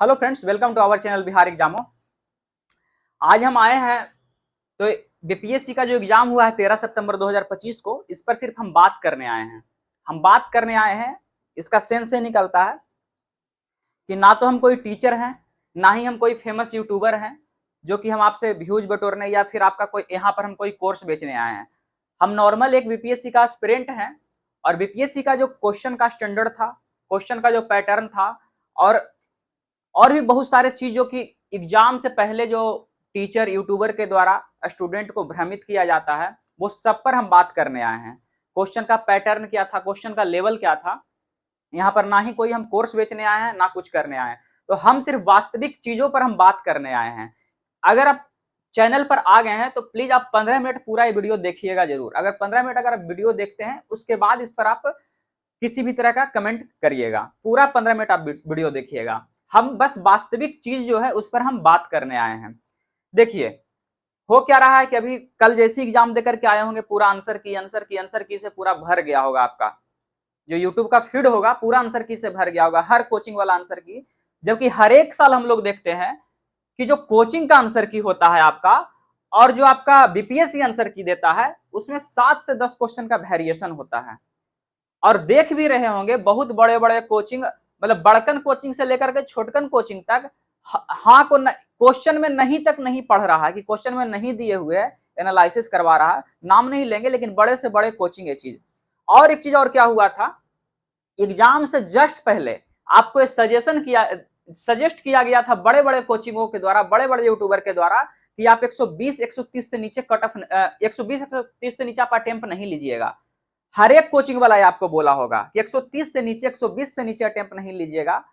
Hello friends, welcome to our channel Bihar एग्जामो। आज हम आए हैं तो बीपीएससी का जो एग्जाम हुआ है 13 सितंबर 2025 को, इस पर सिर्फ हम बात करने आए हैं। हम बात करने आए हैं, इसका सेंस से निकलता है कि ना तो हम कोई टीचर हैं, ना ही हम कोई फेमस यूट्यूबर हैं जो कि हम आपसे व्यूज बटोरने या फिर आपका कोई यहाँ पर हम कोई कोर्स बेचने आए हैं। हम नॉर्मल एक बीपीएससी का एस्पिरेंट हैं और बीपीएससी का जो क्वेश्चन का स्टैंडर्ड था, क्वेश्चन का जो पैटर्न था और भी बहुत सारे चीजों की एग्जाम से पहले जो टीचर यूट्यूबर के द्वारा स्टूडेंट को भ्रमित किया जाता है, वो सब पर हम बात करने आए हैं। क्वेश्चन का पैटर्न क्या था, क्वेश्चन का लेवल क्या था, यहाँ पर ना ही कोई हम कोर्स बेचने आए हैं ना कुछ करने आए हैं। तो हम सिर्फ वास्तविक चीजों पर हम बात करने आए हैं। अगर आप चैनल पर आ गए हैं तो प्लीज आप 15 मिनट पूरा ये वीडियो देखिएगा जरूर। अगर 15 मिनट अगर आप वीडियो देखते हैं उसके बाद इस पर आप किसी भी तरह का कमेंट करिएगा। पूरा 15 मिनट आप वीडियो देखिएगा। हम बस वास्तविक चीज जो है उस पर हम बात करने आए हैं। देखिए हो क्या रहा है कि अभी कल जैसी एग्जाम देकर के आए होंगे, पूरा आंसर की से पूरा भर गया होगा। आपका जो यूट्यूब का फीड होगा पूरा आंसर की से भर गया होगा, हर कोचिंग वाला आंसर की। जबकि हर एक साल हम लोग देखते हैं कि जो कोचिंग का आंसर की होता है आपका और जो आपका बीपीएससी आंसर की देता है, उसमें 7 से 10 क्वेश्चन का वेरिएशन होता है। और देख भी रहे होंगे बहुत बड़े बड़े कोचिंग, मतलब बड़कन कोचिंग से लेकर के छोटकन कोचिंग तक हाँ को क्वेश्चन में नहीं तक नहीं पढ़ रहा है कि क्वेश्चन में नहीं दिए हुए एनालिसिस करवा रहा है। नाम नहीं लेंगे लेकिन बड़े से बड़े कोचिंग ये चीज। और एक चीज और क्या हुआ था, एग्जाम से जस्ट पहले आपको सजेस्ट किया गया था बड़े बड़े कोचिंगों के द्वारा, बड़े बड़े यूट्यूबर के द्वारा कि आप 120 130 से नीचे कट ऑफ 120 130 से नीचे आप अटेम्प्ट नहीं लीजिएगा। हर एक कोचिंग वाला आपको बोला होगा कि 130 से नीचे 120 से नीचे अटेम्प्ट नहीं लीजिएगा।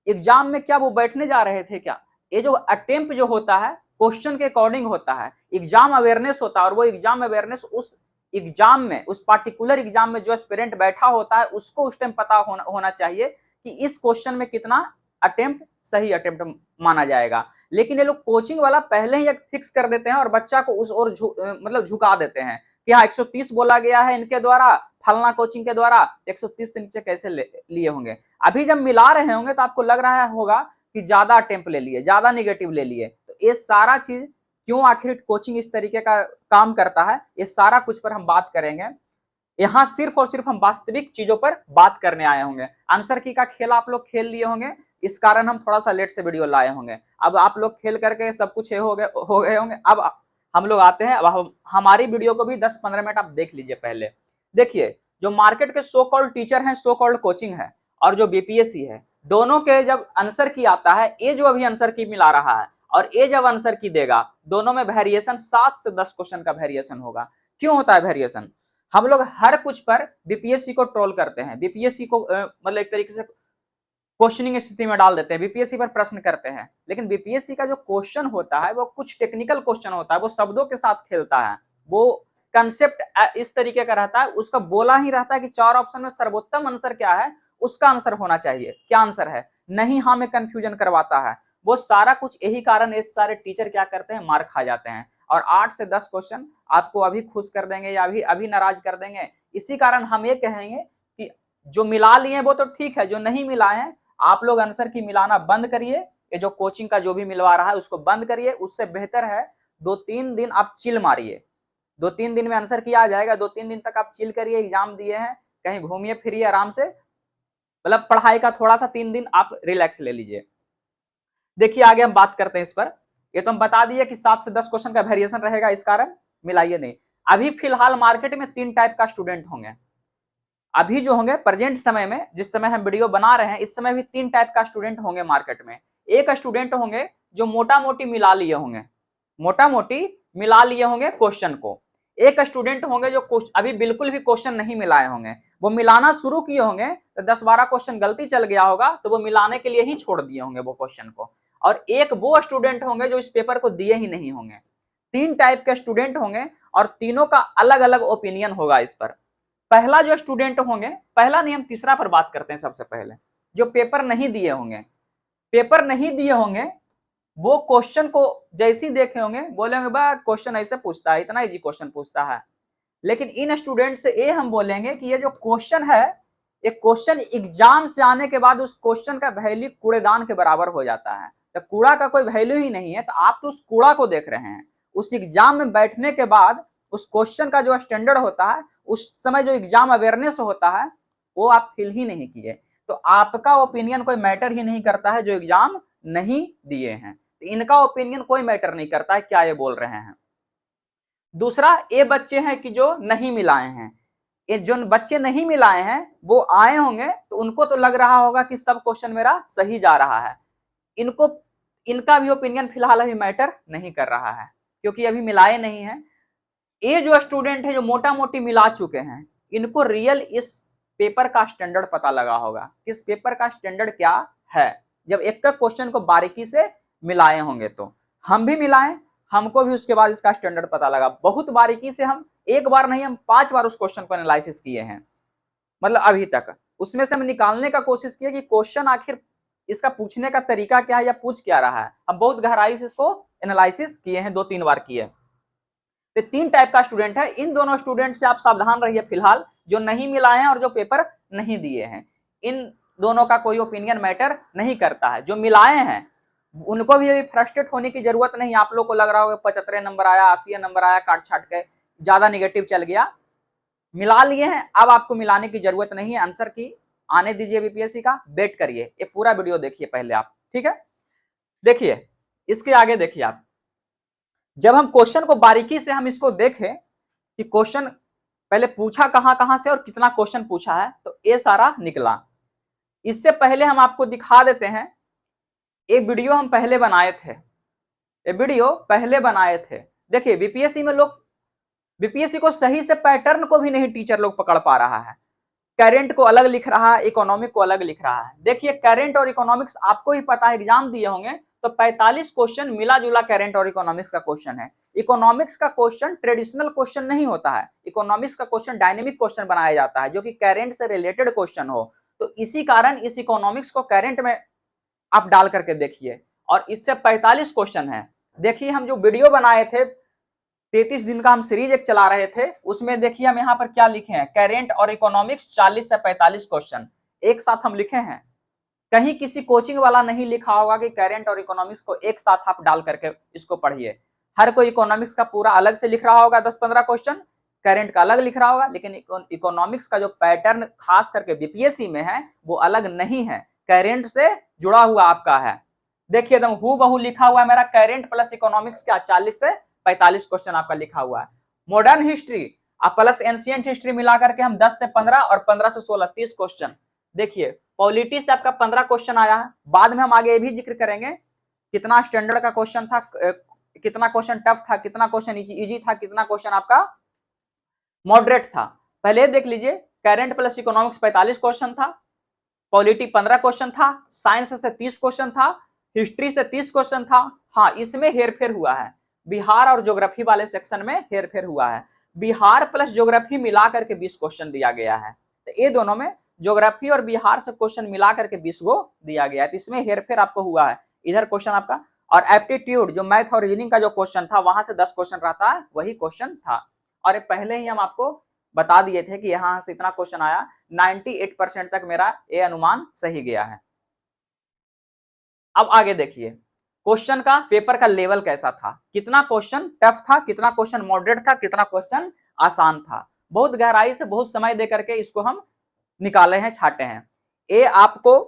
एग्जाम में क्या वो बैठने जा रहे थे क्या? ये जो अटेम्प्ट जो होता है क्वेश्चन के अकॉर्डिंग होता है, एग्जाम अवेयरनेस होता है। और वो एग्जाम अवेयरनेस उस एग्जाम में, उस पार्टिकुलर एग्जाम में जो एस्पिरेंट बैठा होता है उसको उस टाइम पता होना चाहिए कि इस क्वेश्चन में कितना अटेम्प्ट सही अटेम्प्ट माना जाएगा। लेकिन ये लोग कोचिंग वाला पहले ही फिक्स कर देते हैं और बच्चा को उस ओर मतलब झुका देते हैं कि हाँ 130 बोला गया है इनके द्वारा, फलना कोचिंग के द्वारा, 130 से नीचे कैसे लिए होंगे। अभी जब मिला रहे होंगे तो आपको लग रहा होगा कि ज्यादा अटेम्प्ट ले लिए, ज्यादा निगेटिव ले लिए। तो ये सारा चीज क्यों आखिर कोचिंग इस तरीके का काम करता है, ये सारा कुछ पर हम बात करेंगे। यहाँ सिर्फ और सिर्फ हम वास्तविक चीजों पर बात करने आए होंगे। आंसर की का खेल आप लोग खेल लिए होंगे, इस कारण हम थोड़ा सा लेट से वीडियो लाए होंगे। अब आप लोग खेल करके सब कुछ हो गए होंगे। अब हम लोग आते हैं, अब हमारी वीडियो को भी 10-15 मिनट आप देख लीजिए। पहले देखिए, जो मार्केट के सो कॉल्ड टीचर हैं, सो कॉल्ड कोचिंग है और जो बीपीएससी है, दोनों के जब आंसर की आता है, ये जो अभी आंसर की मिला रहा है और ये जब आंसर की देगा, दोनों में वेरिएशन 7 से 10 क्वेश्चन का वेरिएशन होगा। क्यों होता है वेरिएशन? हम लोग हर कुछ पर बीपीएससी को ट्रोल करते हैं, बीपीएससी को मतलब एक तरीके से क्वेश्चनिंग स्थिति में डाल देते हैं, बीपीएससी पर प्रश्न करते हैं। लेकिन बीपीएससी का जो क्वेश्चन होता है वो कुछ टेक्निकल क्वेश्चन होता है, वो शब्दों के साथ खेलता है, वो कंसेप्ट इस तरीके का रहता है। उसका बोला ही रहता है कि 4 ऑप्शन में सर्वोत्तम आंसर क्या है, उसका आंसर होना चाहिए, क्या आंसर है, नहीं हाँ में कंफ्यूजन करवाता है। वो सारा कुछ यही कारण, ये सारे टीचर क्या करते हैं, मार खा जाते हैं और 8 से 10 क्वेश्चन आपको अभी खुश कर देंगे या अभी नाराज कर देंगे। इसी कारण हम ये कहेंगे कि जो मिला लिए वो तो ठीक है, जो नहीं मिलाए हैं आप लोग आंसर की मिलाना बंद करिए। ये जो कोचिंग का जो भी मिलवा रहा है उसको बंद करिए। उससे बेहतर है 2-3 दिन आप चिल मारिए, 2-3 दिन में आंसर किया आ जाएगा। 2-3 दिन तक आप चिल करिए, एग्जाम दिए हैं, कहीं घूमिए फिरिए आराम से, मतलब पढ़ाई का थोड़ा सा 3 दिन आप रिलैक्स ले लीजिए। देखिए आगे हम बात करते हैं इस पर। ये तो हम बता दिए कि 7 से 10 क्वेश्चन का वेरिएशन रहेगा, इस कारण मिलाइए नहीं। अभी फिलहाल मार्केट में 3 टाइप का स्टूडेंट होंगे। अभी जो होंगे प्रेजेंट समय में, जिस समय हम वीडियो बना रहे हैं, इस समय भी 3 टाइप का स्टूडेंट होंगे मार्केट में। एक स्टूडेंट होंगे जो मोटा मोटी मिला लिए होंगे, मोटा मोटी मिला लिए होंगे क्वेश्चन को। एक स्टूडेंट होंगे जो अभी बिल्कुल भी क्वेश्चन नहीं मिलाए होंगे, वो मिलाना शुरू किए होंगे तो 10-12 क्वेश्चन गलती चल गया होगा तो वो मिलाने के लिए ही छोड़ दिए होंगे वो क्वेश्चन को। और एक वो स्टूडेंट होंगे जो इस पेपर को दिए ही नहीं होंगे। 3 टाइप के स्टूडेंट होंगे और तीनों का अलग अलग ओपिनियन होगा इस पर। पहला जो स्टूडेंट होंगे, पहला नहीं हम तीसरा पर बात करते हैं। सबसे पहले जो पेपर नहीं दिए होंगे, पेपर नहीं दिए होंगे, वो क्वेश्चन को जैसे ही देखे होंगे बोलेंगे बा क्वेश्चन ऐसे पूछता है, इतना इजी क्वेश्चन पूछता है। लेकिन इन स्टूडेंट से ये हम बोलेंगे कि ये जो क्वेश्चन है एक क्वेश्चन एग्जाम से आने के बाद उस क्वेश्चन का वैल्यू कूड़ेदान के बराबर हो जाता है। तो कूड़ा का कोई वैल्यू ही नहीं है, तो आप तो उस कूड़ा को देख रहे हैं। उस एग्जाम में बैठने के बाद उस क्वेश्चन का जो स्टैंडर्ड होता है, उस समय जो एग्जाम अवेयरनेस होता है, वो आप फिल ही नहीं किए, तो आपका ओपिनियन कोई मैटर ही नहीं करता है जो एग्जाम नहीं दिए हैं। तो इनका ओपिनियन कोई मैटर नहीं करता है क्या ये बोल रहे हैं। दूसरा, ये बच्चे हैं कि जो नहीं मिलाए हैं, ये जो बच्चे नहीं मिलाए हैं वो आए होंगे तो उनको तो लग रहा होगा कि सब क्वेश्चन मेरा सही जा रहा है। इनको इनका भी ओपिनियन फिलहाल अभी मैटर नहीं कर रहा है क्योंकि अभी मिलाए नहीं है। ये जो स्टूडेंट है जो मोटा मोटी मिला चुके हैं, इनको रियल इस पेपर का स्टैंडर्ड पता लगा होगा, किस पेपर का स्टैंडर्ड क्या है, जब एक एक क्वेश्चन को बारीकी से मिलाए होंगे। तो हम भी मिलाएं, हमको भी उसके बाद इसका स्टैंडर्ड पता लगा। बहुत बारीकी से, हम एक बार नहीं, हम 5 बार उस क्वेश्चन को एनालिसिस किए हैं, मतलब अभी तक उसमें से हम निकालने का कोशिश किया कि क्वेश्चन आखिर इसका पूछने का तरीका क्या है या पूछ क्या रहा है। हम बहुत गहराई से इसको एनालिसिस किए हैं, 2-3 बार किए। तो 3 टाइप का स्टूडेंट है। इन दोनों स्टूडेंट से आप सावधान रहिए फिलहाल, जो नहीं मिलाए हैं और जो पेपर नहीं दिए हैं। इन दोनों का कोई ओपिनियन मैटर नहीं करता है। जो मिलाए हैं उनको भी अभी फ्रस्ट्रेट होने की जरूरत नहीं। आप लोग को लग रहा होगा 75 नंबर आया, 80 नंबर आया, काट छाट के ज्यादा निगेटिव चल गया। मिला लिए हैं, अब आपको मिलाने की जरूरत नहीं है। आंसर की आने दीजिए बीपीएससी का, वेट करिए। ये पूरा वीडियो देखिए पहले आप, ठीक है। देखिए इसके आगे देखिए आप, जब हम क्वेश्चन को बारीकी से हम इसको देखें कि क्वेश्चन पहले पूछा कहां कहां से और कितना क्वेश्चन पूछा है, तो ये सारा निकला। इससे पहले हम आपको दिखा देते हैं, एक वीडियो हम पहले बनाए थे, ये वीडियो पहले बनाए थे। देखिए बीपीएससी में लोग, बीपीएससी को सही से पैटर्न को भी नहीं टीचर लोग पकड़ पा रहा है। करंट को अलग लिख रहा है, इकोनॉमिक को अलग लिख रहा है। देखिए करंट और इकोनॉमिक्स आपको ही पता है, एग्जाम दिए होंगे तो 45 क्वेश्चन मिला जुला करंट और इकोनॉमिक्स का क्वेश्चन है। इकोनॉमिक्स का क्वेश्चन ट्रेडिशनल क्वेश्चन नहीं होता है, इकोनॉमिक्स का क्वेश्चन डायनेमिक क्वेश्चन बनाया जाता है जो कि करंट से रिलेटेड क्वेश्चन हो। तो इसी कारण इस इकोनॉमिक्स को करंट में आप डाल करके देखिए, और इससे 45 क्वेश्चन है। देखिए हम जो वीडियो बनाए थे, 33 दिन का हम सीरीज एक चला रहे थे, उसमें देखिए हम यहाँ पर क्या लिखे हैं, करेंट और इकोनॉमिक्स 40 से 45 क्वेश्चन एक साथ हम लिखे हैं। कहीं किसी कोचिंग वाला नहीं लिखा होगा कि करेंट और इकोनॉमिक्स को एक साथ आप डाल करके इसको पढ़िए। हर कोई इकोनॉमिक्स का पूरा अलग से लिख रहा होगा 10-15 क्वेश्चन, करेंट का अलग लिख रहा होगा, लेकिन इकोनॉमिक्स का जो पैटर्न खास करके बीपीएससी में है वो अलग नहीं है, करेंट से जुड़ा हुआ आपका है। देखिए एकदम हूबहू लिखा हुआ है मेरा, करेंट प्लस इकोनॉमिक्स का 40 से 45 क्वेश्चन आपका लिखा हुआ है। मॉडर्न हिस्ट्री आप प्लस एंशिएंट हिस्ट्री मिला करके हम 10 से 15 और 15 से 16 30 क्वेश्चन। देखिए पॉलिटी से आपका 15 क्वेश्चन आया है। बाद में हम आगे ये भी जिक्र करेंगे कितना स्टैंडर्ड का क्वेश्चन था, कितना क्वेश्चन टफ था, कितना क्वेश्चन इजी था, कितना क्वेश्चन आपका मॉडरेट था। पहले देख लीजिए, करेंट प्लस इकोनॉमिक्स 45 क्वेश्चन था, पॉलिटी 15 क्वेश्चन था, साइंस से 30 क्वेश्चन था, हिस्ट्री से 30 क्वेश्चन था। हाँ इसमें हेरफेर हुआ है, बिहार और ज्योग्राफी वाले सेक्शन में हेरफेर हुआ है। बिहार प्लस ज्योग्राफी मिला करके 20 क्वेश्चन दिया गया है। तो ये दोनों में ज्योग्राफी और बिहार से क्वेश्चन मिला करके 20 को दिया गया है, तो इसमें हेरफेर आपको हुआ है। इधर क्वेश्चन आपका, और एप्टीट्यूड जो मैथ और रीजनिंग का जो क्वेश्चन था वहां से 10 क्वेश्चन रहता है, वही क्वेश्चन था। और पहले ही हम आपको बता दिए थे कि यहां से इतना क्वेश्चन आया, 98% तक मेरा ये अनुमान सही गया है। अब आगे देखिए क्वेश्चन का, पेपर का लेवल कैसा था, कितना क्वेश्चन टफ था, कितना क्वेश्चन मॉडरेट था, कितना क्वेश्चन आसान था। बहुत गहराई से बहुत समय दे करके इसको हम निकाले हैं, छाटे हैं। ये आपको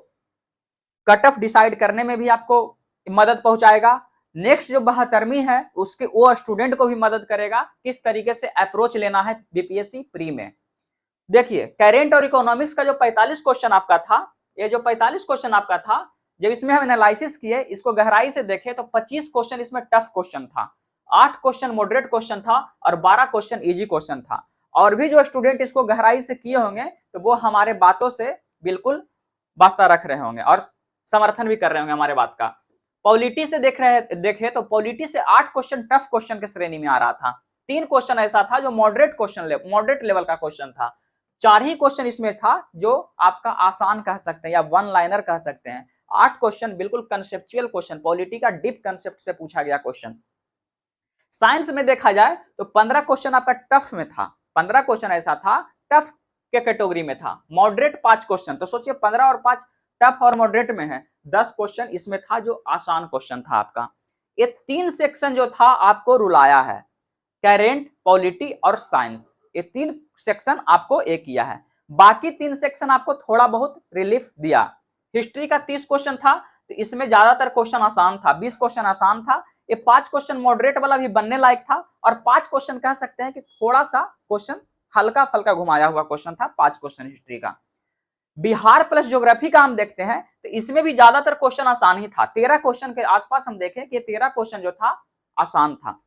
कट ऑफ डिसाइड करने में भी आपको मदद पहुंचाएगा। नेक्स्ट जो 72वीं है उसके वो स्टूडेंट को भी मदद करेगा किस तरीके से अप्रोच लेना है बीपीएससी प्री में। देखिए करेंट और इकोनॉमिक्स का जो 45 क्वेश्चन आपका था, ये जो 45 क्वेश्चन आपका था, जब इसमें हम एनालिसिस किए, इसको गहराई से देखे तो 25 क्वेश्चन इसमें टफ क्वेश्चन था, 8 क्वेश्चन मॉडरेट क्वेश्चन था और 12 क्वेश्चन इजी क्वेश्चन था। और भी जो स्टूडेंट इसको गहराई से किए होंगे तो वो हमारे बातों से बिल्कुल वास्ता रख रहे होंगे और समर्थन भी कर रहे होंगे हमारे बात का। पॉलिटी से देखे तो पॉलिटी से 8 क्वेश्चन टफ क्वेश्चन के श्रेणी में आ रहा था, 3 क्वेश्चन ऐसा था जो मॉडरेट लेवल का क्वेश्चन था, 4 ही क्वेश्चन इसमें था जो आपका आसान कह सकते हैं या वन लाइनर कह सकते हैं। 8 क्वेश्चन बिल्कुल कंसेप्चुअल क्वेश्चन, पॉलिटी का डीप कंसेप्ट से पूछा गया क्वेश्चन। साइंस में देखा जाए तो 15 क्वेश्चन आपका टफ में था, 15 क्वेश्चन ऐसा था टफ के कैटेगरी में था, मॉडरेट 5 क्वेश्चन, तो सोचिए 15 और 5 टफ और मॉडरेट में है, 10 क्वेश्चन इसमें था जो आसान क्वेश्चन था आपका। ये 3 सेक्शन जो था आपको रुलाया है, करेंट, पॉलिटी और साइंस, ये 3 सेक्शन आपको एक किया है, बाकी 3 सेक्शन आपको थोड़ा बहुत रिलीफ दिया। हिस्ट्री का 30 क्वेश्चन था, तो इसमें ज्यादातर क्वेश्चन आसान था, 20 क्वेश्चन आसान था, ये 5 क्वेश्चन मॉडरेट वाला भी बनने लायक था, और 5 क्वेश्चन कह सकते हैं कि थोड़ा सा क्वेश्चन हल्का फल्का घुमाया हुआ क्वेश्चन था, 5 क्वेश्चन हिस्ट्री का। बिहार प्लस ज्योग्राफी का हम देखते हैं तो इसमें भी ज्यादातर क्वेश्चन आसान ही था, 13 क्वेश्चन के आसपास हम देखें कि 13 क्वेश्चन जो था आसान था।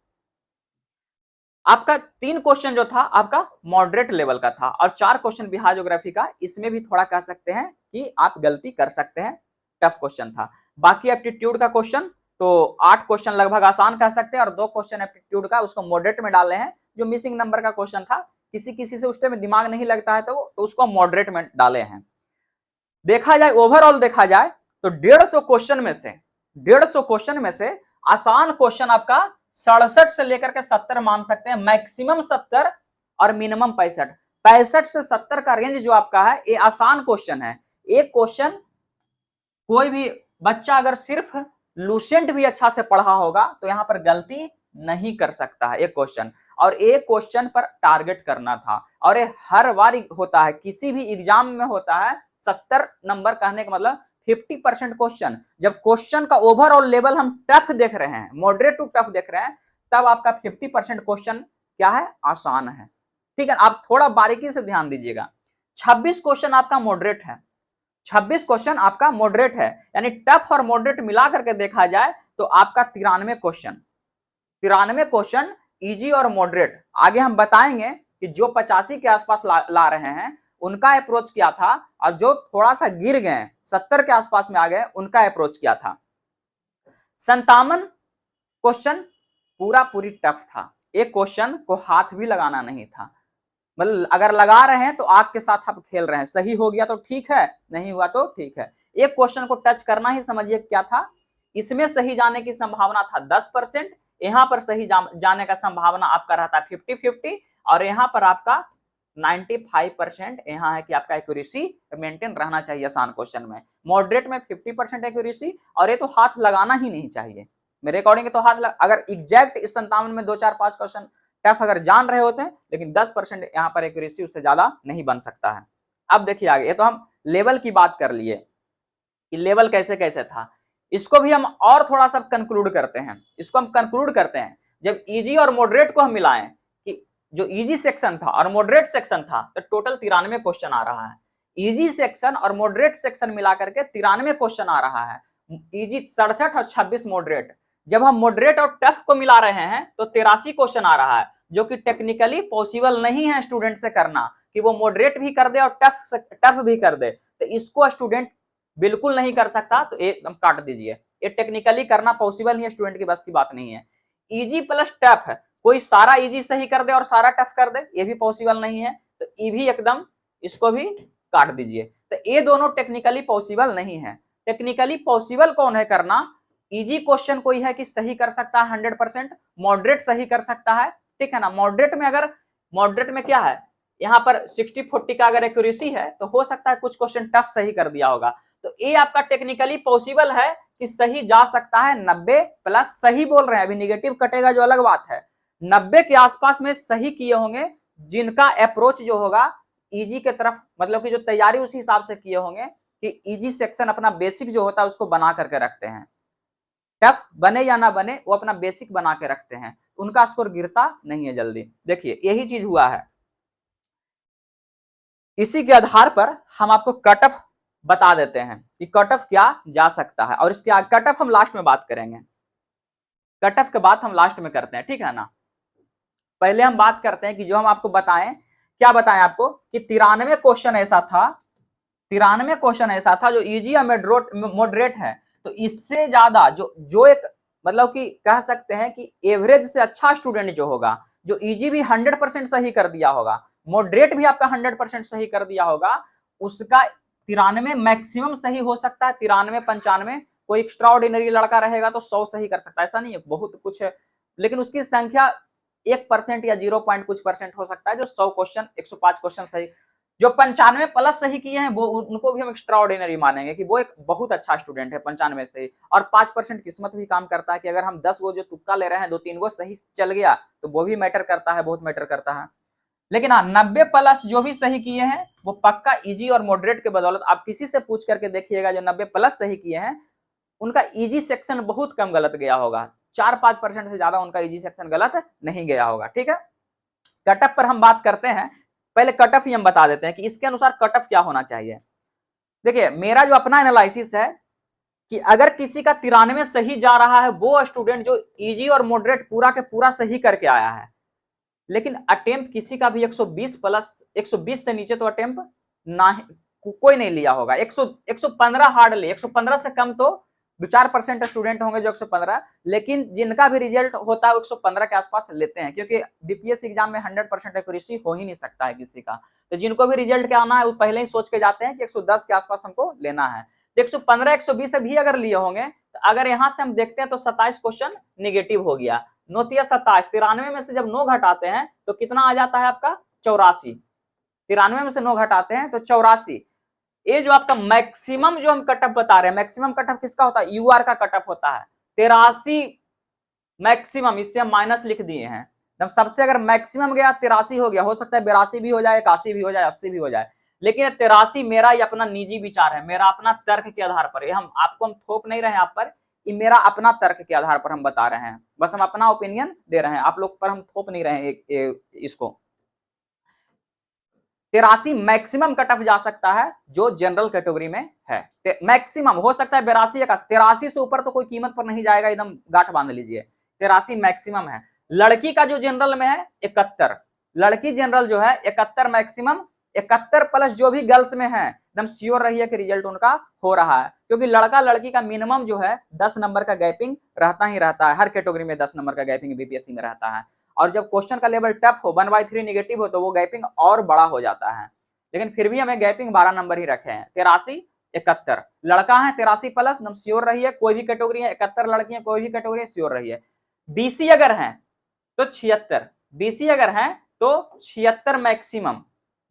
आपका 3 क्वेश्चन जो था आपका मॉडरेट लेवल का था, और 4 क्वेश्चन बिहार ज्योग्राफी का, इसमें भी थोड़ा कह सकते हैं कि आप गलती कर सकते हैं, टफ क्वेश्चन था। बाकी एप्टीट्यूड का क्वेश्चन तो 8 क्वेश्चन लगभग आसान कह सकते हैं, और 2 क्वेश्चन एप्टीट्यूड का उसको मॉडरेट में डाले हैं, जो मिसिंग नंबर का क्वेश्चन था, किसी किसी से उस टाइम दिमाग नहीं लगता है तो उसको मॉडरेट में डाले हैं। देखा जाए ओवरऑल देखा जाए तो 150 क्वेश्चन में से 150 क्वेश्चन में से आसान क्वेश्चन आपका 67 से लेकर के 70 मान सकते हैं, मैक्सिमम 70 और मिनिमम 65, 65 से 70 का रेंज जो आपका है ये आसान क्वेश्चन है। एक क्वेश्चन कोई भी बच्चा अगर सिर्फ लूसेंट भी अच्छा से पढ़ा होगा तो यहां पर गलती नहीं कर सकता है एक क्वेश्चन, और एक क्वेश्चन पर टारगेट करना था, और ये हर बार होता है, किसी भी एग्जाम में होता है। 70 नंबर कहने का मतलब 50% क्वेश्चन, जब क्वेश्चन का ओवरऑल लेवल हम टफ देख रहे हैं, मॉडरेट टू टफ देख रहे हैं, तब आपका 50% क्वेश्चन क्या है, आसान है। ठीक है, आप थोड़ा बारीकी से ध्यान दीजिएगा। 26 क्वेश्चन आपका मॉडरेट है, 26 क्वेश्चन आपका मॉडरेट है, यानी टफ और मॉडरेट मिला करके देखा जाए तो आपका 93 क्वेश्चन, 93 क्वेश्चन इजी और मॉडरेट। आगे हम बताएंगे कि जो 85 के आसपास ला रहे हैं उनका अप्रोच क्या था, और जो थोड़ा सा गिर गए 70 के आसपास में आ गए उनका अप्रोच क्या था। 57 क्वेश्चन पूरा पूरी टफ था, एक क्वेश्चन को हाथ भी लगाना नहीं था, मतलब अगर लगा रहे हैं तो आग के साथ आप खेल रहे हैं, सही हो गया तो ठीक है, नहीं हुआ तो ठीक है। एक क्वेश्चन को टच करना ही समझिए क्या था, इसमें सही जाने की संभावना था 10%, यहां पर सही जाने का संभावना आपका रहता 50-50, और यहां पर आपका 95% यहां है कि आपका एक्यूरेसी मेंटेन रहना चाहिए आसान क्वेश्चन में। मॉडरेट में 50% एक्यूरेसी, और ये तो हाथ लगाना ही नहीं चाहिए मेरे अकॉर्डिंग, तो हाथ अगर एग्जैक्ट इस 57 में 2 4 5 क्वेश्चन टफ अगर जान रहे होते हैं, लेकिन 10% यहाँ पर एक्यूरेसी उससे ज्यादा नहीं बन सकता है। अब देखिए आगे, ये तो हम लेवल की बात कर लिए कि लेवल कैसे कैसे था, इसको भी हम और थोड़ा सा कंक्लूड करते हैं, इसको हम कंक्लूड करते हैं। जब इजी और मॉडरेट को हम मिलाएं कि जो इजी सेक्शन था और मॉडरेट सेक्शन था तो टोटल 93 क्वेश्चन आ रहा है, इजी सेक्शन और मॉडरेट सेक्शन मिला करके 93 क्वेश्चन आ रहा है, इजी 67 और 26 मॉडरेट। जब हम मॉडरेट और टफ को मिला रहे हैं तो 83 क्वेश्चन आ रहा है, जो कि टेक्निकली पॉसिबल नहीं है स्टूडेंट से करना कि वो मॉडरेट भी कर दे और टफ भी कर दे, तो इसको स्टूडेंट बिल्कुल नहीं कर सकता, तो एकदम काट दीजिए, ये टेक्निकली करना पॉसिबल नहीं है, स्टूडेंट की बस की बात नहीं है। इजी प्लस टफ है, कोई सारा इजी सही कर दे और सारा टफ कर दे, ये भी पॉसिबल नहीं है, तो ये भी एकदम इसको भी काट दीजिए। तो ये दोनों टेक्निकली पॉसिबल नहीं है। टेक्निकली पॉसिबल कौन है करना, इजी क्वेश्चन कोई है कि सही कर सकता है 100%, मॉडरेट सही कर सकता है, ठीक है ना। मॉडरेट में क्या है, यहाँ पर 60-40 का अगर एक्यूरेसी है तो हो सकता है कुछ क्वेश्चन टफ सही कर दिया होगा, तो ये आपका टेक्निकली पॉसिबल है कि सही जा सकता है 90 प्लस, सही बोल रहे हैं, अभी निगेटिव कटेगा जो अलग बात है, 90 के आसपास में सही किए होंगे, जिनका अप्रोच जो होगा इजी के तरफ, मतलब कि जो तैयारी उसी हिसाब से किए होंगे कि इजी सेक्शन अपना बेसिक जो होता है उसको बना करके रखते हैं, टफ बने या ना बने वो अपना बेसिक बना के रखते हैं, उनका स्कोर गिरता नहीं है जल्दी। देखिए यही चीज हुआ है, इसी के आधार पर हम आपको कट ऑफ बता देते हैं कि कट ऑफ क्या जा सकता है, और इसके कट ऑफ हम लास्ट में बात करेंगे, कट ऑफ के बाद हम लास्ट में करते हैं, ठीक है ना। पहले हम बात करते हैं कि जो हम आपको बताएं, क्या बताएं आपको कि 93 क्वेश्चन ऐसा था, 93 क्वेश्चन ऐसा था जो इजी या मॉडरेट है, तो इससे ज्यादा जो एक मतलब कि कह सकते हैं कि एवरेज से अच्छा स्टूडेंट जो होगा, जो इजी भी 100% सही कर दिया होगा, मॉडरेट भी आपका 100% सही कर दिया होगा, उसका 93 मैक्सिमम सही हो सकता है, 93-95, कोई एक्स्ट्रा ऑर्डिनरी लड़का रहेगा तो 100 सही कर सकता है, ऐसा नहीं है, बहुत कुछ है, लेकिन उसकी संख्या 1% या 0 कुछ % हो सकता है जो 100 क्वेश्चन 105 क्वेश्चन सही जो 95 प्लस सही किए हैं वो उनको भी हम एक्स्ट्रा ऑर्डिनरी मानेंगे कि वो एक बहुत अच्छा स्टूडेंट है 95 से। और 5% किस्मत भी काम करता है कि अगर हम 10 गो जो तुक्का ले रहे हैं 2-3 गो सही चल गया तो वो भी मैटर करता है, बहुत मैटर करता है। लेकिन हाँ 90 प्लस जो भी सही किए हैं वो पक्का इजी और मॉडरेट के बदौलत, आप किसी से पूछ करके देखिएगा जो 90 प्लस सही किए हैं उनका इजी सेक्शन बहुत कम गलत गया होगा, 4-5% से ज्यादा उनका इजी सेक्शन गलत नहीं गया होगा। ठीक है, कट ऑफ पर हम बात करते हैं। पहले कट ऑफ ही हम बता देते हैं कि इसके अनुसार कट ऑफ क्या होना चाहिए। देखिए मेरा जो अपना एनालिसिस है कि अगर किसी का 93 सही जा रहा है वो स्टूडेंट जो इजी और मॉडरेट पूरा के पूरा सही करके आया है, लेकिन अटेम्प्ट किसी का भी 120 प्लस 120 से नीचे तो अटेम्प्ट ना कोई नहीं लिया होगा। 115 हार्डली, 115 से कम तो 2-4% स्टूडेंट होंगे जो 115, लेकिन जिनका भी रिजल्ट होता है 115 के आसपास लेते हैं, क्योंकि बीपीएससी एग्जाम में 100% एक्यूरेसी हो ही नहीं सकता है किसी का। तो जिनको भी रिजल्ट के आना है वो पहले ही सोच के जाते हैं कि 110 के आसपास हमको लेना है। 115 120 भी अगर लिए होंगे तो अगर यहां से हम देखते हैं तो 27 क्वेश्चन निगेटिव हो गया, 9-27, 93 में से जब 9 घटाते हैं तो कितना आ जाता है आपका 84। 93 में से 9 घटाते हैं तो 84। ये जो आपका मैक्सिमम जो हम कटअप बता रहे हैं, मैक्सिमम कटअप किसका होता है, यूआर का कटअप होता है 83 मैक्सिमम, इससे हम माइनस लिख दिए हैं। जब सबसे अगर मैक्सिमम गया 83 हो गया, हो सकता है 82 भी हो जाए, 81 भी हो जाए, 80 भी हो जाए, लेकिन 83 मेरा ही अपना निजी विचार है, मेरा अपना तर्क के आधार पर, हम आपको हम थोप नहीं रहे हैं आप पर, ये मेरा अपना तर्क के आधार पर हम बता रहे हैं, बस हम अपना ओपिनियन दे रहे हैं, आप लोग पर हम थोप नहीं रहे हैं इसको। 83 मैक्सिमम कट ऑफ जा सकता है जो जनरल कैटेगरी में है, मैक्सिमम हो सकता है 82 या 83 से ऊपर तो कोई कीमत पर नहीं जाएगा, एकदम गांठ बांध लीजिए, 83 मैक्सिमम है। लड़की का जो जनरल में है 71, लड़की जनरल जो है 71 मैक्सिमम, 71 प्लस जो भी गर्ल्स में है एकदम श्योर रहिए कि रिजल्ट उनका हो रहा है, क्योंकि लड़का लड़की का मिनिमम जो है 10 नंबर का गैपिंग रहता ही रहता है, हर कैटेगरी में 10 नंबर का गैपिंग बीपीएससी में रहता है। और जब क्वेश्चन का लेवल टफ हो 1/3 निगेटिव हो तो वो गैपिंग और बड़ा हो जाता है, लेकिन फिर भी हमें गैपिंग 12 नंबर ही रखे हैं। 83 71 लड़का है 83 प्लस श्योर रहिए, कोई भी कैटेगरी है, 71 लड़की है कोई भी कैटेगरी है श्योर रहिए। बीसी अगर है तो 76, बीसी अगर है तो 76 मैक्सिमम,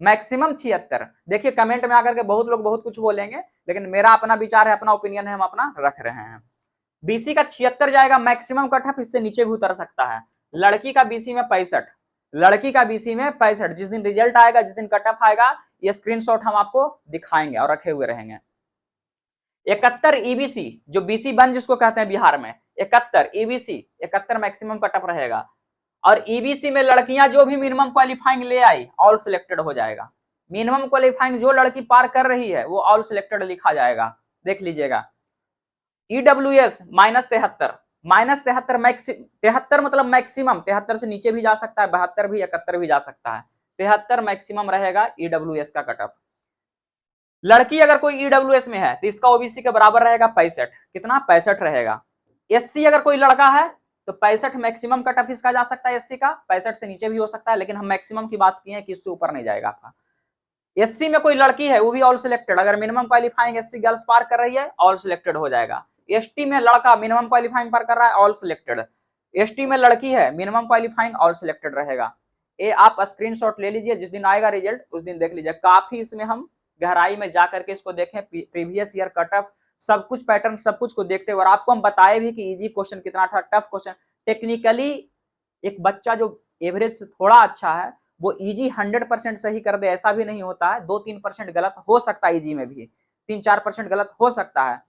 मैक्सिमम 76। देखिए कमेंट में आकर के बहुत लोग बहुत कुछ बोलेंगे, लेकिन मेरा अपना विचार है, अपना ओपिनियन है, हम अपना रख रहे हैं। बीसी का 76 जाएगा मैक्सिमम कट ऑफ, इससे नीचे भी उतर सकता है। लड़की का बीसी में 65, लड़की का बीसी में 65, जिस दिन रिजल्ट आएगा, जिस दिन कट ऑफ आएगा, ये स्क्रीनशॉट हम आपको दिखाएंगे और रखे हुए रहेंगे। 71 ईबीसी जो बीसी बन जिसको कहते हैं बिहार में, 71 ईबीसी 71 मैक्सिमम कट ऑफ रहेगा। और ईबीसी में लड़कियां जो भी मिनिमम क्वालिफाइंग ले आई ऑल सिलेक्टेड हो जाएगा, मिनिमम क्वालिफाइंग जो लड़की पार कर रही है वो ऑल सिलेक्टेड लिखा जाएगा, देख लीजिएगा। ईडब्ल्यूएस -73, -73 73 मतलब मैक्सिमम, 73 से नीचे भी जा सकता है, 72 भी, 71 भी जा सकता है, 73 मैक्सिमम रहेगा ईडब्ल्यूएस का कट ऑफ। लड़की अगर कोई ईडब्ल्यूएस में है तो इसका ओबीसी के बराबर रहेगा 65, कितना 65 रहेगा। एससी अगर कोई लड़का है तो 65 मैक्सिमम कट ऑफ इसका जा सकता है, एससी का 65 से नीचे भी हो सकता है, लेकिन हम मैक्सिमम की बात किए हैं कि इससे ऊपर नहीं जाएगा आपका। एससी में कोई लड़की है वो भी ऑल सिलेक्टेड, अगर मिनिमम क्वालिफाइंग एससी गर्ल्स पार कर रही है ऑल सिलेक्टेड हो जाएगा। एसटी में लड़का मिनिमम क्वालिफाइंग पार कर रहा है ऑल सिलेक्टेड, एसटी में लड़की है मिनिमम क्वालिफाइंग ऑल सिलेक्टेड रहेगा। ये आप स्क्रीनशॉट ले लीजिए, जिस दिन आएगा रिजल्ट उस दिन देख लीजिए, काफी इसमें हम गहराई में जा करके इसको देखें, प्रीवियस ईयर कट ऑफ सब कुछ पैटर्न सब कुछ को देखते हुए, और आपको हम बताए भी कि इजी क्वेश्चन कितना था, टफ क्वेश्चन। टेक्निकली एक बच्चा जो एवरेज से थोड़ा अच्छा है वो इजी 100% सही कर दे ऐसा भी नहीं होता है, 2-3% गलत हो सकता है इजी में भी, 3-4% गलत हो सकता है।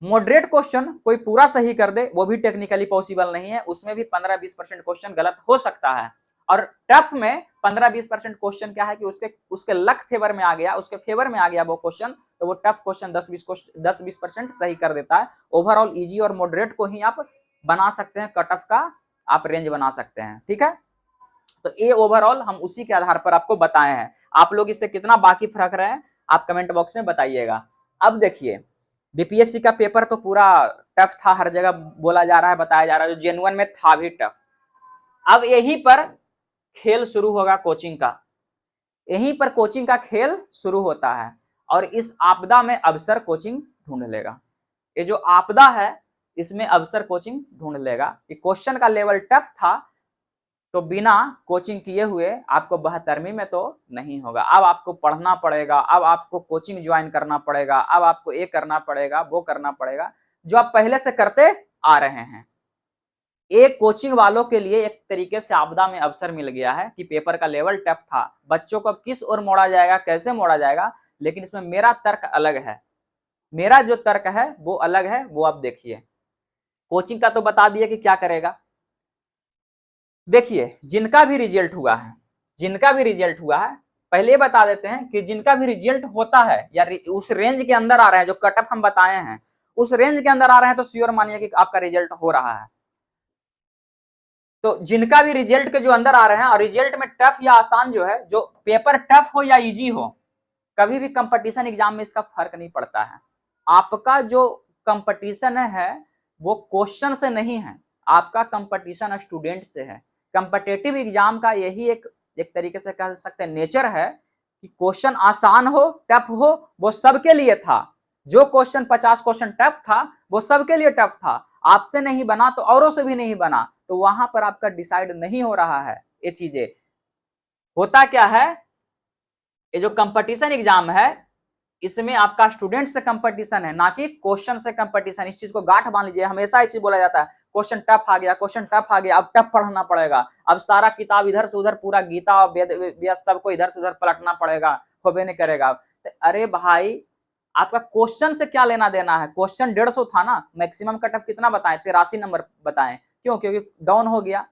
मॉडरेट क्वेश्चन कोई पूरा सही कर दे वो भी टेक्निकली पॉसिबल नहीं है, उसमें भी 15-20% क्वेश्चन गलत हो सकता है। और टफ में 15-20% क्वेश्चन क्या है कि उसके लक फेवर में आ गया, उसके फेवर में आ गया वो क्वेश्चन, तो वो टफ क्वेश्चन 10-20% सही कर देता है। ओवरऑल इजी और मॉडरेट को ही आप बना सकते हैं, कट ऑफ का आप रेंज बना सकते हैं, ठीक है। तो ये ओवरऑल हम उसी के आधार पर आपको बताए हैं, आप लोग इससे कितना बाकी रख रहे हैं आप कमेंट बॉक्स में बताइएगा। अब देखिए बीपीएससी का पेपर तो पूरा टफ था, हर जगह बोला जा रहा है, बताया जा रहा है, जो जेन्युइन में था भी टफ। अब यहीं पर खेल शुरू होगा कोचिंग का, यहीं पर कोचिंग का खेल शुरू होता है, और इस आपदा में अवसर कोचिंग ढूंढ लेगा। ये जो आपदा है इसमें अवसर कोचिंग ढूंढ लेगा कि क्वेश्चन का लेवल टफ था तो बिना कोचिंग किए हुए आपको 72वीं में तो नहीं होगा। अब आपको पढ़ना पड़ेगा, अब आपको कोचिंग ज्वाइन करना पड़ेगा, अब आपको ये करना पड़ेगा, वो करना पड़ेगा, जो आप पहले से करते आ रहे हैं। एक कोचिंग वालों के लिए एक तरीके से आपदा में अवसर मिल गया है कि पेपर का लेवल टफ था, बच्चों को अब किस ओर मोड़ा जाएगा, कैसे मोड़ा जाएगा, लेकिन इसमें मेरा तर्क अलग है। मेरा जो तर्क है वो अलग है, वो आप देखिए। कोचिंग का तो बता दिए कि क्या करेगा। देखिए जिनका भी रिजल्ट हुआ है, जिनका भी रिजल्ट हुआ है, पहले बता देते हैं कि जिनका भी रिजल्ट होता है या उस रेंज के अंदर आ रहे हैं, जो कट ऑफ हम बताए हैं उस रेंज के अंदर आ रहे हैं, तो श्योर मानिए कि आपका रिजल्ट हो रहा है। तो जिनका भी रिजल्ट के जो अंदर आ रहे हैं, और रिजल्ट में टफ या आसान जो है, जो पेपर टफ हो या इजी हो, कभी भी कंपटीशन एग्जाम में इसका फर्क नहीं पड़ता है। आपका जो कंपटीशन है वो क्वेश्चन से नहीं है, आपका कंपटीशन स्टूडेंट से है। कंपटीटिव एग्जाम का यही एक तरीके से कह सकते हैं नेचर है कि क्वेश्चन आसान हो टफ हो, वो सबके लिए था। जो क्वेश्चन 50 क्वेश्चन टफ था वो सबके लिए टफ था, आपसे नहीं बना तो औरों से भी नहीं बना, तो वहां पर आपका डिसाइड नहीं हो रहा है ये चीजें। होता क्या है, ये जो कंपटीशन एग्जाम है इसमें आपका स्टूडेंट से कंपटीशन है, ना कि क्वेश्चन से कंपटीशन। इस चीज को गांठ बांध लीजिए, हमेशा ये चीज बोला जाता है क्वेश्चन टफ आ गया, क्वेश्चन टफ आ गया, अब टफ पढ़ना पड़ेगा, अब सारा किताब इधर से उधर, पूरा गीता और वेद सबको इधर से उधर पलटना पड़ेगा, होबे नहीं करेगा। तो अरे भाई आपका क्वेश्चन से क्या लेना देना है। क्वेश्चन 150 था ना, मैक्सिमम कट ऑफ कितना बताएं, 83 नंबर बताएं। क्यों? क्योंकि डाउन हो गया,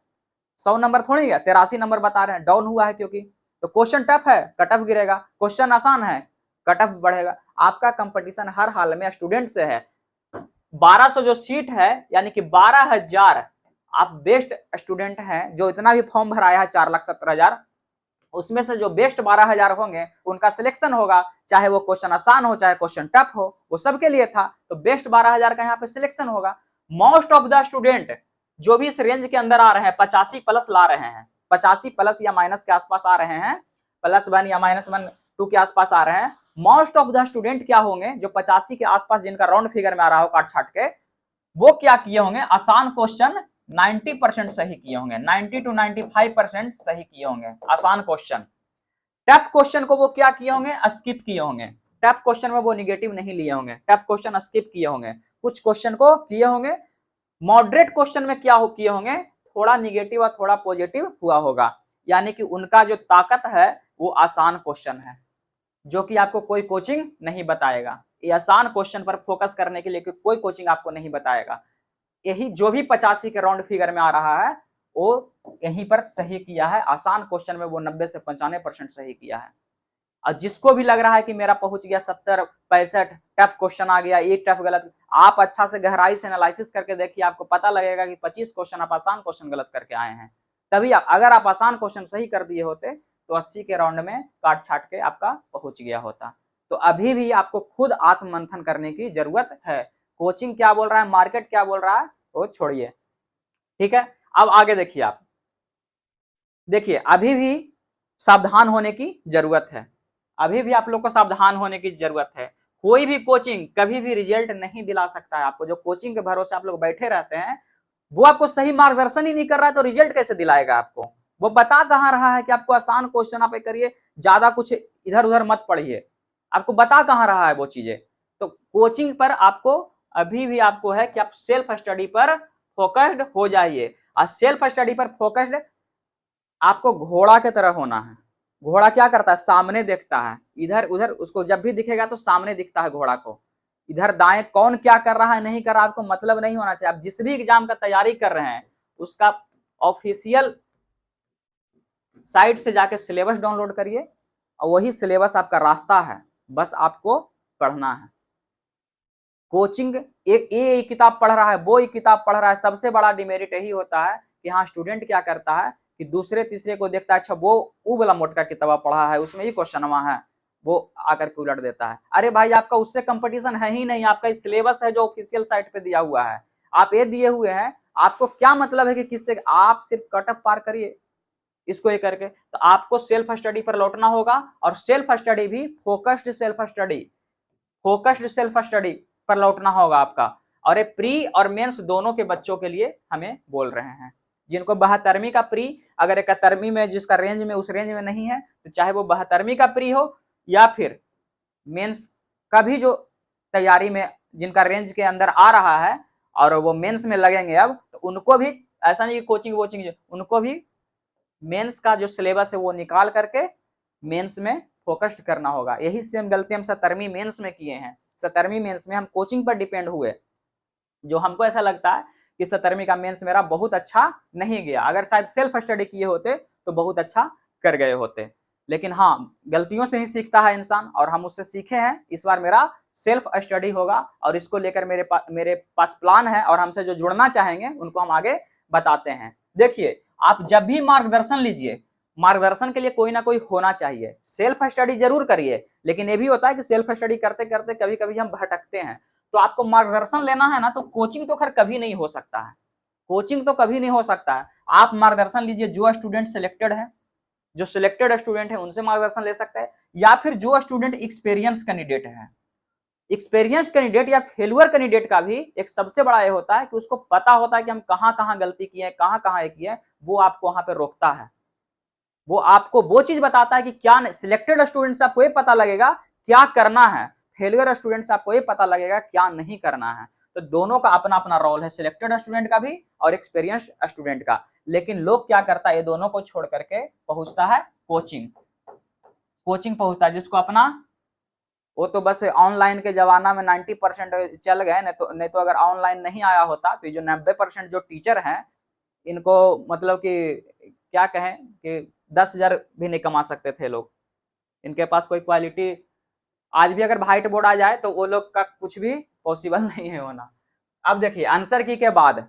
100 नंबर थोड़ी गया, 83 नंबर बता रहे हैं, डाउन हुआ है क्योंकि। तो क्वेश्चन टफ है, कट ऑफ गिरेगा, क्वेश्चन आसान है, कट ऑफ बढ़ेगा। आपका कंपटीशन हर हाल में स्टूडेंट से है। 1200 जो सीट है, यानी कि 12,000 आप बेस्ट स्टूडेंट हैं, जो इतना भी फॉर्म भराया है 4,70,000, उसमें से जो बेस्ट 12,000 होंगे उनका सिलेक्शन होगा, चाहे वो क्वेश्चन आसान हो चाहे क्वेश्चन टफ हो, वो सबके लिए था। तो बेस्ट 12,000 का यहाँ पे सिलेक्शन होगा। मोस्ट ऑफ द स्टूडेंट जो भी इस रेंज के अंदर आ रहे हैं, 85 प्लस ला रहे हैं, 85 प्लस या माइनस के आसपास आ रहे हैं, +1 या -1 2 के आसपास आ रहे हैं। मोस्ट ऑफ द स्टूडेंट क्या होंगे, जो 85 के आसपास जिनका राउंड फिगर में आ रहा हो काट छाट के, वो क्या किए होंगे, आसान क्वेश्चन 90% सही किए होंगे, 90 to 95% सही किए होंगे आसान क्वेश्चन। टफ क्वेश्चन को वो क्या किए होंगे, स्किप किए होंगे। टफ क्वेश्चन में वो निगेटिव नहीं लिए होंगे, टफ क्वेश्चन स्किप किए होंगे, कुछ क्वेश्चन को किए होंगे। मॉडरेट क्वेश्चन में क्या किए होंगे, थोड़ा निगेटिव और थोड़ा पॉजिटिव हुआ होगा, यानी कि उनका जो ताकत है वो आसान क्वेश्चन है, जो कि आपको कोई कोचिंग नहीं बताएगा। ये आसान क्वेश्चन पर फोकस करने के लिए कोई कोचिंग आपको नहीं बताएगा। यही जो भी 85 के राउंड फिगर में आ रहा है वो यहीं पर सही किया है, आसान क्वेश्चन में वो 90 से 95% सही किया है। और जिसको भी लग रहा है कि मेरा पहुंच गया 70 65 टफ क्वेश्चन आ गया, एक टफ गलत, आप अच्छा से गहराई से एनालिसिस करके देखिए, आपको पता लगेगा कि 25 क्वेश्चन आप आसान क्वेश्चन गलत करके आए हैं। तभी अगर आप आसान क्वेश्चन सही कर दिए होते तो 80 के राउंड में काट छाट के आपका पहुंच गया होता। तो अभी भी आपको खुद आत्ममंथन करने की जरूरत है। कोचिंग क्या बोल रहा है, मार्केट क्या बोल रहा है, वो छोड़िए, ठीक है। अब आगे देखिए, आप देखिए अभी भी सावधान होने की जरूरत है, अभी भी आप लोग को सावधान होने की जरूरत है। कोई भी कोचिंग कभी भी रिजल्ट नहीं दिला सकता है आपको। जो कोचिंग के भरोसे आप लोग बैठे रहते हैं वो आपको सही मार्गदर्शन ही नहीं कर रहा है, तो रिजल्ट कैसे दिलाएगा आपको। वो बता कहां रहा है कि आपको आसान क्वेश्चन आप करिए, ज्यादा कुछ इधर उधर मत पढ़िए, आपको बता कहां रहा है वो चीजें। तो कोचिंग पर आपको अभी भी आपको है कि आप सेल्फ स्टडी पर फोकस्ड हो जाइए। और सेल्फ स्टडी पर फोकस्ड आपको घोड़ा की तरह होना है। घोड़ा क्या करता है, सामने देखता है, इधर उधर उसको जब भी दिखेगा तो सामने दिखता है घोड़ा को, इधर दाएं कौन क्या कर रहा है नहीं कर रहा आपको मतलब नहीं होना चाहिए। आप जिस भी एग्जाम का तैयारी कर रहे हैं उसका ऑफिशियल साइट से जाके सिलेबस डाउनलोड करिए, और वही सिलेबस आपका रास्ता है, बस आपको पढ़ना है। कोचिंग एक किताब पढ़ रहा है, वो एक किताब पढ़ रहा है, सबसे बड़ा डिमेरिट यही होता है कि हाँ स्टूडेंट क्या करता है कि दूसरे तीसरे को देखता है, अच्छा वो वाला मोटका किताब पढ़ा है उसमें ही क्वेश्चन है, वो आकर के उलट देता है। अरे भाई आपका उससे कंपटीशन है ही नहीं, आपका सिलेबस है जो ऑफिशियल साइट पे दिया हुआ है, आप ये दिए हुए हैं, आपको क्या मतलब है कि किससे, आप सिर्फ कट ऑफ पार करिए इसको ये करके। तो आपको सेल्फ स्टडी पर लौटना होगा, और सेल्फ स्टडी भी फोकस्ड सेल्फ स्टडी पर लौटना होगा आपका। और ये प्री और मेंस दोनों के बच्चों के लिए हमें बोल रहे हैं। जिनको 72वीं का प्री अगर 71वीं में जिसका रेंज में उस रेंज में नहीं है तो चाहे वो 72वीं का प्री हो या फिर मेंस का भी जो तैयारी में जिनका रेंज के अंदर आ रहा है और वो मेंस में लगेंगे अब, तो उनको भी ऐसा नहीं कि कोचिंग वोचिंग, उनको भी मेंस का जो सिलेबस है वो निकाल करके मेंस में फोकस्ड करना होगा। यही सेम गलती हम 70वीं मेंस में किए हैं। 70वीं मेंस में हम कोचिंग पर डिपेंड हुए, जो हमको ऐसा लगता है कि 70वीं का मेंस मेरा बहुत अच्छा नहीं गया, अगर शायद सेल्फ स्टडी किए होते तो बहुत अच्छा कर गए होते। लेकिन हाँ, गलतियों से ही सीखता है इंसान और हम उससे सीखे हैं। इस बार मेरा सेल्फ स्टडी होगा और इसको लेकर मेरे पास प्लान है और हमसे जो जुड़ना चाहेंगे उनको हम आगे बताते हैं। देखिए, आप जब भी मार्गदर्शन लीजिए, मार्गदर्शन के लिए कोई ना कोई होना चाहिए। सेल्फ स्टडी जरूर करिए, लेकिन ये भी होता है कि सेल्फ स्टडी करते करते कभी कभी हम भटकते हैं, तो आपको मार्गदर्शन लेना है ना, तो कोचिंग तो खैर कभी नहीं हो सकता है, कोचिंग तो कभी नहीं हो सकता है। आप मार्गदर्शन लीजिए, जो स्टूडेंट सिलेक्टेड है, जो सिलेक्टेड स्टूडेंट है उनसे मार्गदर्शन ले सकते हैं, या फिर जो स्टूडेंट एक्सपीरियंस कैंडिडेट है। एक्सपीरियंस कैंडिडेट या फेल्यूर कैंडिडेट का भी एक सबसे बड़ा ये होता है कि उसको पता होता है कि हम कहां कहां गलती किए हैं, कहां कहां ये किए हैं, वो आपको वहां पे रोकता है, वो आपको वो चीज बताता है कि क्या सिलेक्टेड स्टूडेंट से आपको ये पता लगेगा क्या करना है, फेलियर स्टूडेंट से आपको ये पता लगेगा क्या नहीं करना है। तो दोनों का अपना अपना रोल है, सिलेक्टेड स्टूडेंट का भी और एक्सपीरियंस स्टूडेंट का। लेकिन लोग क्या करता है, ये दोनों को छोड़ करके पहुंचता है कोचिंग, कोचिंग पहुंचता है जिसको अपना, वो तो बस ऑनलाइन के जमाना में 90% चल गए, नहीं तो अगर ऑनलाइन नहीं आया होता तो ये जो 90% जो टीचर हैं इनको मतलब कि क्या कहें कि 10,000 भी नहीं कमा सकते थे लोग, इनके पास कोई क्वालिटी, आज भी अगर व्हाइट बोर्ड आ जाए तो वो लोग का कुछ भी पॉसिबल नहीं है होना। अब देखिए, आंसर की के बाद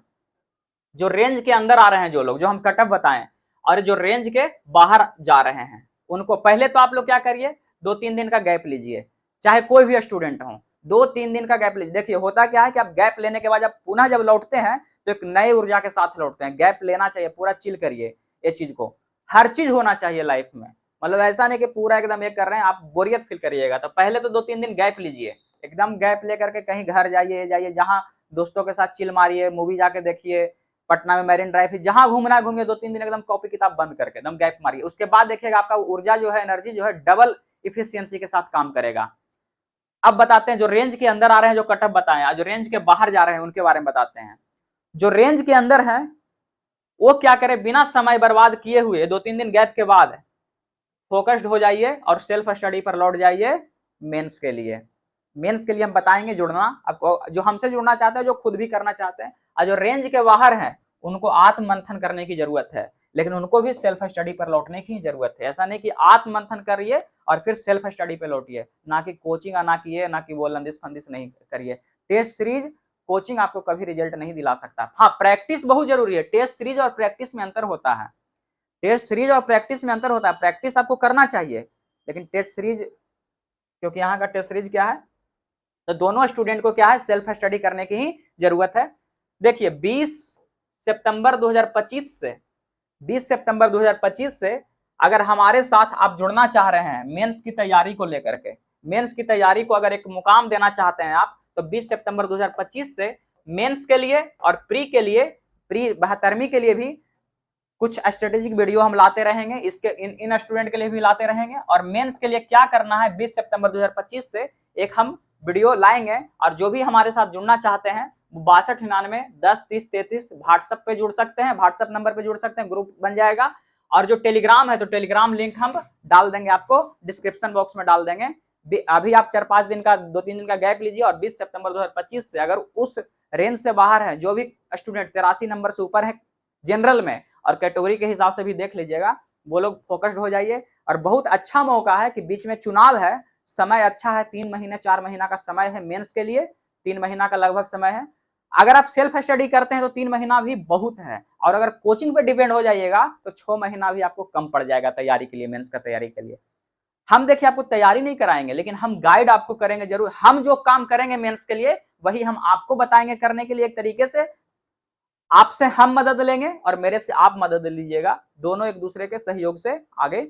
जो रेंज के अंदर आ रहे हैं जो लोग, जो हम कटअप बताएं, और जो रेंज के बाहर जा रहे हैं उनको पहले तो आप लोग क्या करिए, 2-3 दिन का गैप लीजिए, चाहे कोई भी स्टूडेंट हो, 2-3 दिन का गैप लीजिए। देखिए होता क्या है कि आप गैप लेने के बाद जब पुनः जब लौटते हैं तो एक नए ऊर्जा के साथ लौटते हैं। गैप लेना चाहिए, पूरा चिल करिए, ये चीज को, हर चीज होना चाहिए लाइफ में, मतलब ऐसा नहीं कि पूरा एकदम ये कर रहे हैं आप बोरियत फील करिएगा। तो पहले तो 2-3 दिन गैप लीजिए, एकदम गैप लेकर के कहीं घर जाइए, जहां दोस्तों के साथ चिल मारिए, मूवी जाके देखिए, पटना में मैरिन ड्राइव, जहां घूमना घूमिए, 2-3 दिन एकदम कॉपी किताब बंद करके एकदम गैप मारिए। उसके बाद देखिएगा आपका ऊर्जा जो है, एनर्जी जो है, डबल इफिशियंसी के साथ काम करेगा। अब बताते हैं जो रेंज के अंदर आ रहे हैं, जो कटअप बताएं, जो रेंज के बाहर जा रहे हैं उनके बारे में बताते हैं। जो रेंज के अंदर है वो क्या करे, बिना समय बर्बाद किए हुए 2-3 दिन गैप के बाद फोकस्ड हो जाइए और सेल्फ स्टडी पर लौट जाइए मेंस के लिए। मेंस के लिए हम बताएंगे जुड़ना, आपको जो हमसे जुड़ना चाहते हैं, जो खुद भी करना चाहते हैं, और जो रेंज के बाहर हैं उनको आत्म मंथन करने की जरूरत है, लेकिन उनको भी सेल्फ स्टडी पर लौटने की जरूरत है। ऐसा नहीं कि आत्म मंथन करिए और फिर सेल्फ स्टडी पे लौटिए, ना कि कोचिंग ना किए, ना कि वो लंदिस फंदिस नहीं करिए। टेस्ट सीरीज कोचिंग आपको कभी रिजल्ट नहीं दिला सकता। हाँ, प्रैक्टिस बहुत जरूरी है, टेस्ट सीरीज और प्रैक्टिस में अंतर होता है, टेस्ट सीरीज और प्रैक्टिस में अंतर होता है। प्रैक्टिस आपको करना चाहिए, लेकिन टेस्ट सीरीज, क्योंकि यहाँ का टेस्ट सीरीज क्या है, तो दोनों स्टूडेंट को क्या है, सेल्फ स्टडी करने की ही जरूरत है। देखिए 20 सितंबर 2025 से 20 सितंबर 2025 से अगर हमारे साथ आप जुड़ना चाह रहे हैं मेंस की तैयारी को लेकर के, मेंस की तैयारी को अगर एक मुकाम देना चाहते हैं आप, तो 20 सितंबर 2025 से मेंस के लिए और प्री के लिए, प्री 72वीं के लिए भी कुछ स्ट्रेटेजिक वीडियो हम लाते रहेंगे, इसके इन स्टूडेंट के लिए भी लाते रहेंगे। और मेंस के लिए क्या करना है 20 सितंबर 2025 से एक हम वीडियो लाएंगे। और जो भी हमारे साथ जुड़ना चाहते हैं 6299103033 व्हाट्सएप पे जुड़ सकते हैं, व्हाट्सएप नंबर पे जुड़ सकते हैं, ग्रुप बन जाएगा। और जो टेलीग्राम है तो टेलीग्राम लिंक हम डाल देंगे, आपको डिस्क्रिप्शन बॉक्स में डाल देंगे। अभी आप 4-5 दिन का 2-3 दिन का गैप लीजिए और 20 सितंबर 2025 से अगर उस रेंज से बाहर है, जो भी स्टूडेंट 83 नंबर से ऊपर है जनरल में, और कैटेगरी के हिसाब से भी देख लीजिएगा, वो लोग फोकस्ड हो जाइए। और बहुत अच्छा मौका है कि बीच में चुनाव है, समय अच्छा है, 3 महीने 4 महीना का समय है मेंस के लिए, 3 महीना का लगभग समय है। अगर आप सेल्फ स्टडी करते हैं तो 3 महीना भी बहुत है, और अगर कोचिंग पे डिपेंड हो जाइएगा तो 6 महीना भी आपको कम पड़ जाएगा तैयारी के लिए, मेंस का तैयारी के लिए। हम देखिए आपको तैयारी नहीं कराएंगे, लेकिन हम गाइड आपको करेंगे जरूर। हम जो काम करेंगे मेंस के लिए वही हम आपको बताएंगे करने के लिए। एक तरीके से आपसे हम मदद लेंगे और मेरे से आप मदद लीजिएगा, दोनों एक दूसरे के सहयोग से आगे